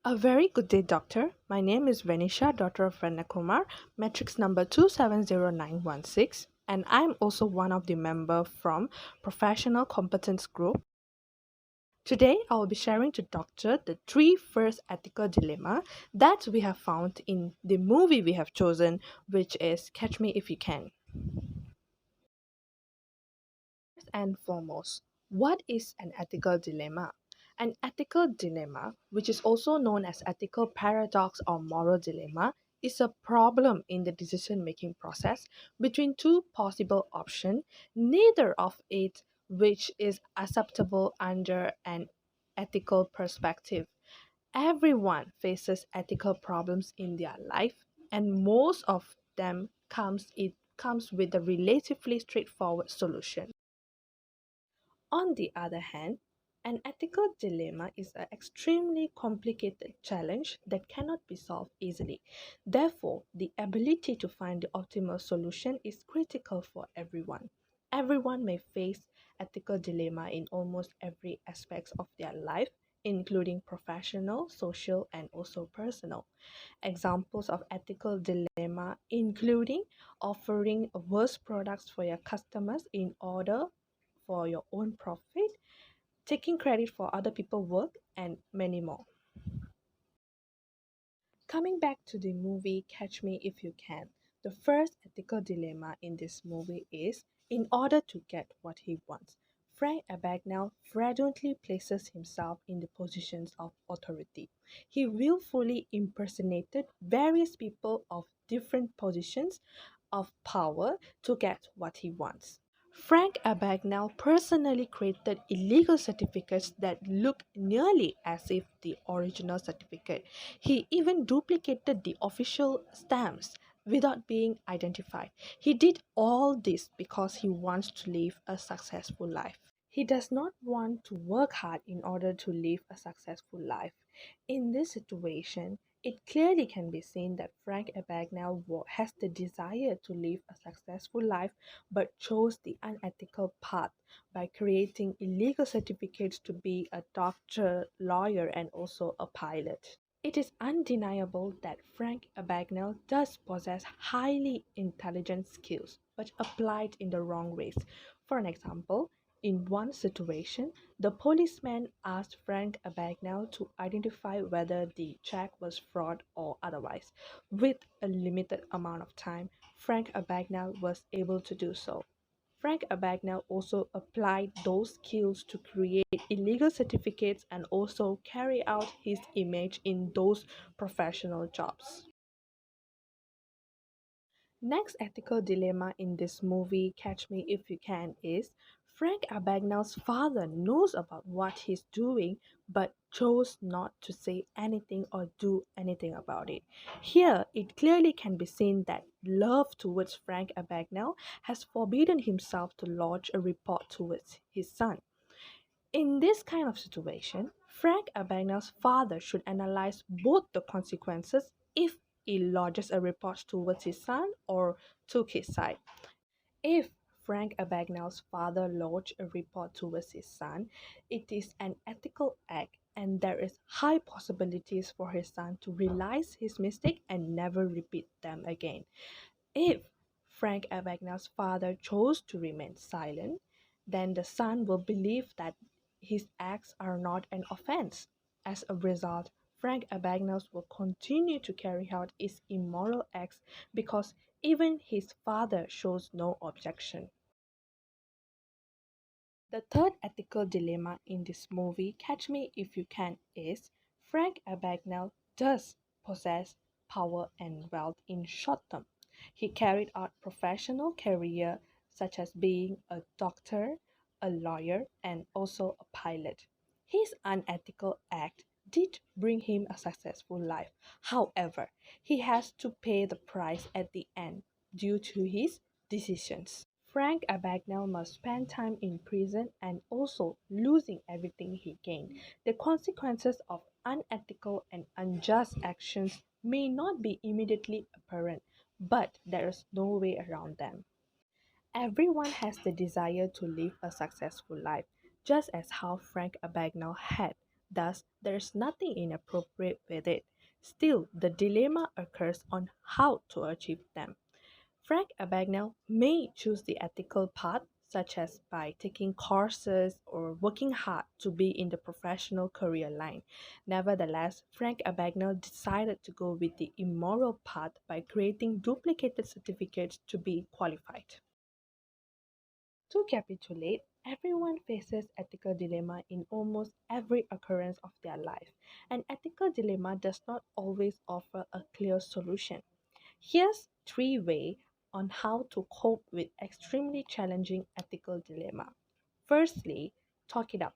A very good day, doctor. My name is Venisha, daughter of Ratnakumar, matrix number 2700916, and I'm also one of the member from Professional Competence Group. Today, I will be sharing to doctor the three first ethical dilemma that we have found in the movie we have chosen, which is Catch Me If You Can. First and foremost, what is an ethical dilemma? An ethical dilemma, which is also known as ethical paradox or moral dilemma, is a problem in the decision making process between two possible options, neither of it which is acceptable under an ethical perspective. Everyone faces ethical problems in their life, and most of them comes with a relatively straightforward solution. On the other hand, an ethical dilemma is an extremely complicated challenge that cannot be solved easily. Therefore, the ability to find the optimal solution is critical for everyone. Everyone may face ethical dilemma in almost every aspect of their life, including professional, social, and also personal. Examples of ethical dilemma including offering worse products for your customers in order for your own profit, taking credit for other people's work, and many more. Coming back to the movie Catch Me If You Can, the first ethical dilemma in this movie is in order to get what he wants, Frank Abagnale frequently places himself in the positions of authority. He willfully impersonated various people of different positions of power to get what he wants. Frank Abagnale personally created illegal certificates that looked nearly as if the original certificate. He even duplicated the official stamps without being identified. He did all this because he wants to live a successful life. He does not want to work hard in order to live a successful life. In this situation, it clearly can be seen that Frank Abagnale has the desire to live a successful life but chose the unethical path by creating illegal certificates to be a doctor, lawyer, and also a pilot. It is undeniable that Frank Abagnale does possess highly intelligent skills, but applied in the wrong ways. For an example, in one situation, the policeman asked Frank Abagnale to identify whether the check was fraud or otherwise. With a limited amount of time, Frank Abagnale was able to do so. Frank Abagnale also applied those skills to create illegal certificates and also carry out his image in those professional jobs. Next ethical dilemma in this movie, Catch Me If You Can, is Frank Abagnale's father knows about what he's doing but chose not to say anything or do anything about it. Here, it clearly can be seen that love towards Frank Abagnale has forbidden himself to lodge a report towards his son. In this kind of situation, Frank Abagnale's father should analyze both the consequences if he lodges a report towards his son or took his side. If Frank Abagnale's father lodged a report towards his son, it is an ethical act and there is high possibilities for his son to realize his mistake and never repeat them again. If Frank Abagnale's father chose to remain silent, then the son will believe that his acts are not an offense. As a result, Frank Abagnale will continue to carry out his immoral acts because even his father shows no objection. The third ethical dilemma in this movie, Catch Me If You Can, is Frank Abagnale does possess power and wealth in short term. He carried out professional career such as being a doctor, a lawyer, and also a pilot. His unethical act did bring him a successful life. However, he has to pay the price at the end due to his decisions. Frank Abagnale must spend time in prison and also losing everything he gained. The consequences of unethical and unjust actions may not be immediately apparent, but there is no way around them. Everyone has the desire to live a successful life, just as how Frank Abagnale had. Thus, there is nothing inappropriate with it. Still, the dilemma occurs on how to achieve them. Frank Abagnale may choose the ethical path, such as by taking courses or working hard to be in the professional career line. Nevertheless, Frank Abagnale decided to go with the immoral path by creating duplicated certificates to be qualified. To capitulate, everyone faces ethical dilemma in almost every occurrence of their life. An ethical dilemma does not always offer a clear solution. Here's three ways on how to cope with extremely challenging ethical dilemma. Firstly, talk it out.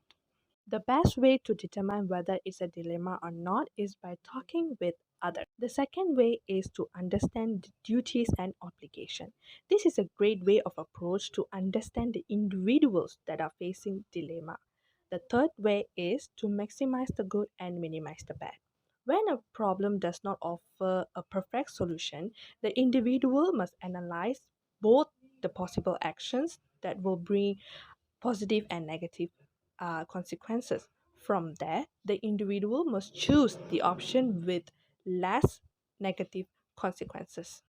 The best way to determine whether it's a dilemma or not is by talking with others. The second way is to understand the duties and obligation. This is a great way of approach to understand the individuals that are facing dilemma. The third way is to maximize the good and minimize the bad. When a problem does not offer a perfect solution, the individual must analyze both the possible actions that will bring positive and negative consequences. From there, the individual must choose the option with less negative consequences.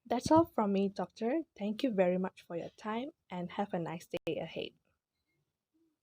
That's all from me, Doctor. Thank you very much for your time and have a nice day ahead.